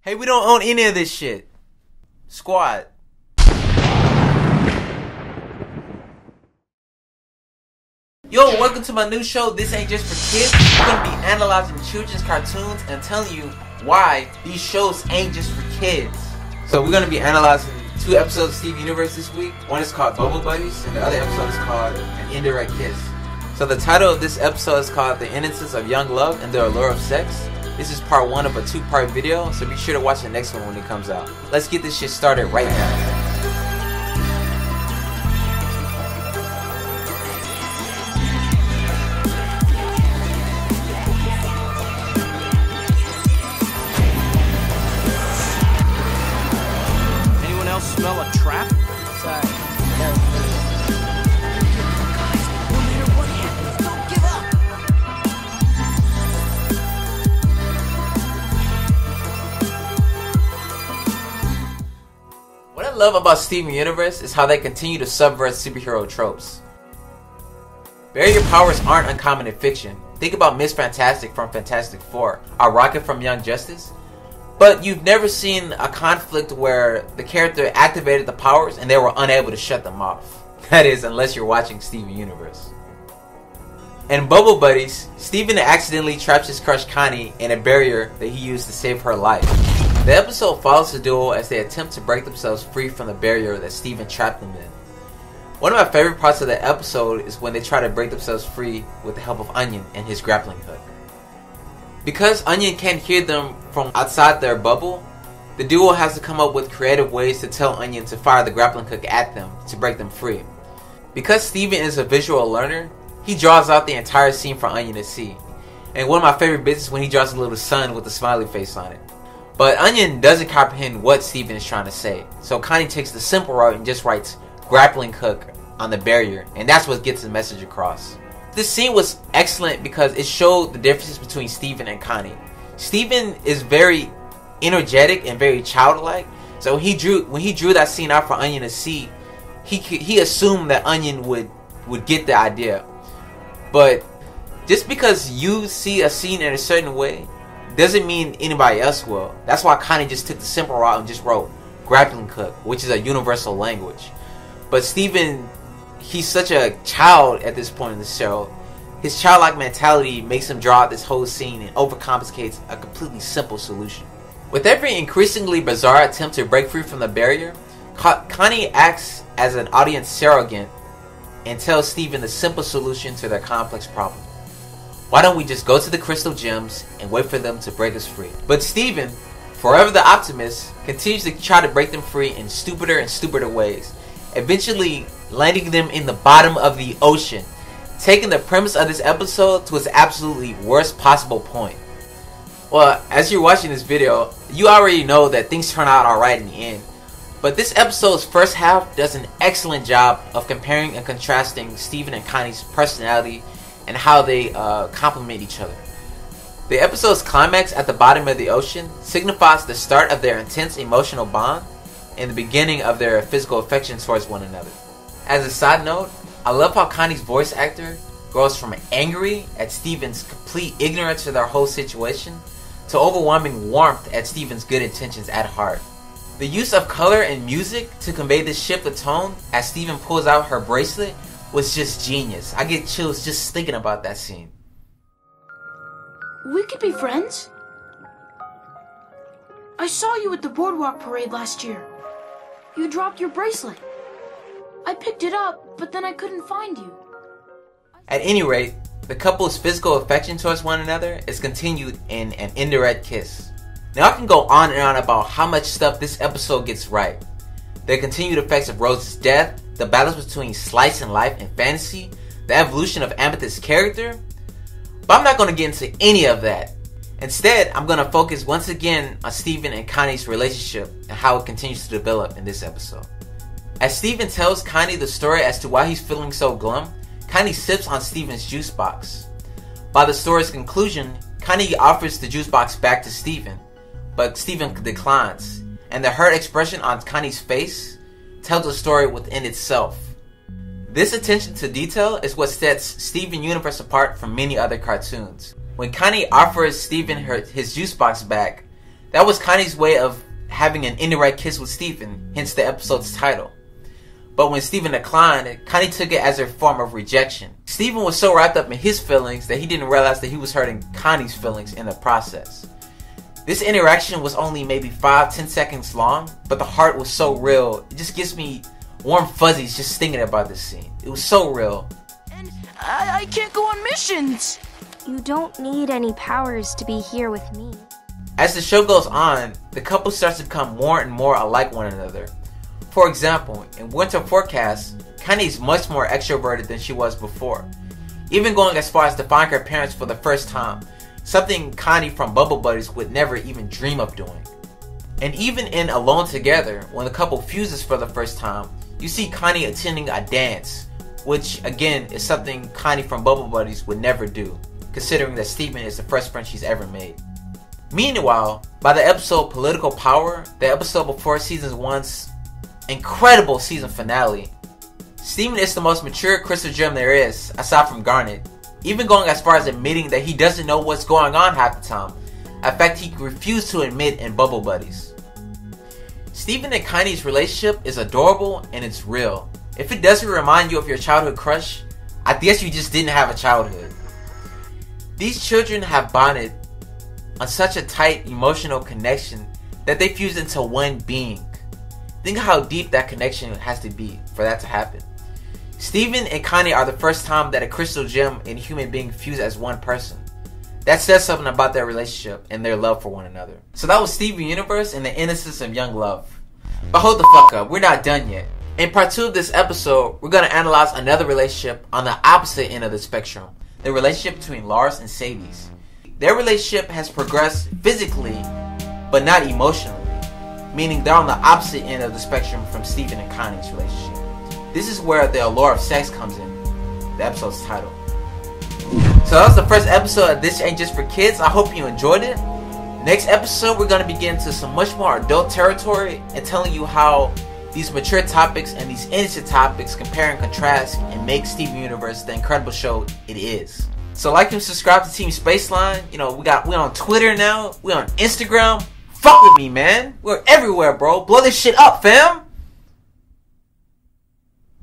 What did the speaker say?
Hey, we don't own any of this shit. Squad. Yo, welcome to my new show, This Ain't Just for Kids. We're going to be analyzing children's cartoons and telling you why these shows ain't just for kids. So we're going to be analyzing 2 episodes of Steven Universe this week. One is called Bubble Buddies, and the other episode is called An Indirect Kiss. So the title of this episode is called The Innocence of Young Love and the Allure of Sex. This is part 1 of a 2-part video, so be sure to watch the next one when it comes out. Let's get this shit started right now. Smell a trap? Sorry. Guys, no matter what happens, don't give up! What I love about Steven Universe is how they continue to subvert superhero tropes. Barrier powers aren't uncommon in fiction. Think about Miss Fantastic from Fantastic Four, or Rocket from Young Justice. But you've never seen a conflict where the character activated the powers and they were unable to shut them off. That is, unless you're watching Steven Universe. In Bubble Buddies, Steven accidentally traps his crush Connie in a barrier that he used to save her life. The episode follows the duo as they attempt to break themselves free from the barrier that Steven trapped them in. One of my favorite parts of the episode is when they try to break themselves free with the help of Onion and his grappling hook. Because Onion can't hear them from outside their bubble, the duo has to come up with creative ways to tell Onion to fire the grappling hook at them to break them free. Because Steven is a visual learner, he draws out the entire scene for Onion to see. And one of my favorite bits is when he draws a little sun with a smiley face on it. But Onion doesn't comprehend what Steven is trying to say, so Connie takes the simple route and just writes grappling hook on the barrier, and that's what gets the message across. This scene was excellent because it showed the differences between Steven and Connie. Steven is very energetic and very childlike, so when he drew that scene out for Onion to see, he assumed that Onion would get the idea. But just because you see a scene in a certain way doesn't mean anybody else will. That's why Connie just took the simple route and just wrote grappling hook, which is a universal language. But Steven, he's such a child at this point in the show. His childlike mentality makes him draw out this whole scene and overcomplicates a completely simple solution. With every increasingly bizarre attempt to break free from the barrier, Connie acts as an audience surrogate and tells Steven the simple solution to their complex problem. Why don't we just go to the crystal gems and wait for them to break us free? But Steven, forever the optimist, continues to try to break them free in stupider and stupider ways, eventually landing them in the bottom of the ocean, taking the premise of this episode to its absolutely worst possible point. Well, as you're watching this video, you already know that things turn out alright in the end, but this episode's first half does an excellent job of comparing and contrasting Steven and Connie's personality and how they complement each other. The episode's climax at the bottom of the ocean signifies the start of their intense emotional bond and the beginning of their physical affection towards one another. As a side note, I love how Connie's voice actor goes from angry at Steven's complete ignorance of their whole situation to overwhelming warmth at Steven's good intentions at heart. The use of color and music to convey this shift of tone as Steven pulls out her bracelet was just genius. I get chills just thinking about that scene. We could be friends. I saw you at the boardwalk parade last year. You dropped your bracelet. I picked it up, but then I couldn't find you. At any rate, the couple's physical affection towards one another is continued in An Indirect Kiss. Now I can go on and on about how much stuff this episode gets right. The continued effects of Rose's death, the battles between slice and life and fantasy, the evolution of Amethyst's character. But I'm not going to get into any of that. Instead, I'm going to focus once again on Steven and Connie's relationship and how it continues to develop in this episode. As Steven tells Connie the story as to why he's feeling so glum, Connie sips on Steven's juice box. By the story's conclusion, Connie offers the juice box back to Steven, but Steven declines, and the hurt expression on Connie's face tells a story within itself. This attention to detail is what sets Steven Universe apart from many other cartoons. When Connie offers Steven his juice box back, That was Connie's way of having an indirect kiss with Steven, hence the episode's title. But when Steven declined, Connie took it as a form of rejection. Steven was so wrapped up in his feelings that he didn't realize that he was hurting Connie's feelings in the process. This interaction was only maybe 5-10 seconds long, but the heart was so real. It just gives me warm fuzzies just thinking about this scene. It was so real. And I can't go on missions. You don't need any powers to be here with me. As the show goes on, the couple starts to become more and more alike one another. For example, in Winter Forecast, Connie is much more extroverted than she was before, even going as far as defying her parents for the first time, something Connie from Bubble Buddies would never even dream of doing. And even in Alone Together, when the couple fuses for the first time, you see Connie attending a dance, which again is something Connie from Bubble Buddies would never do, considering that Steven is the first friend she's ever made. Meanwhile, by the episode Political Power, the episode before Season 1's incredible season finale, Steven is the most mature crystal gem there is, aside from Garnet, even going as far as admitting that he doesn't know what's going on half the time, a fact he refused to admit in Bubble Buddies. Steven and Connie's relationship is adorable and it's real. If it doesn't remind you of your childhood crush, I guess you just didn't have a childhood. These children have bonded on such a tight emotional connection that they fuse into one being. Think of how deep that connection has to be for that to happen. Steven and Connie are the first time that a crystal gem and human being fuse as one person. That says something about their relationship and their love for one another. So that was Steven Universe and the Innocence of Young Love. But hold the fuck up, we're not done yet. In part 2 of this episode, we're going to analyze another relationship on the opposite end of the spectrum. The relationship between Lars and Sadie's. Their relationship has progressed physically, but not emotionally. Meaning they're on the opposite end of the spectrum from Steven and Connie's relationship. This is where the allure of sex comes in, the episode's title. So that was the first episode of This Ain't Just For Kids. I hope you enjoyed it. Next episode, we're going to begin into some much more adult territory and telling you how these mature topics and these innocent topics compare and contrast and make Steven Universe the incredible show it is. So like and subscribe to Team Spaceline. You know, we're on Twitter now. We're on Instagram. Fuck with me, man. We're everywhere, bro. Blow this shit up, fam.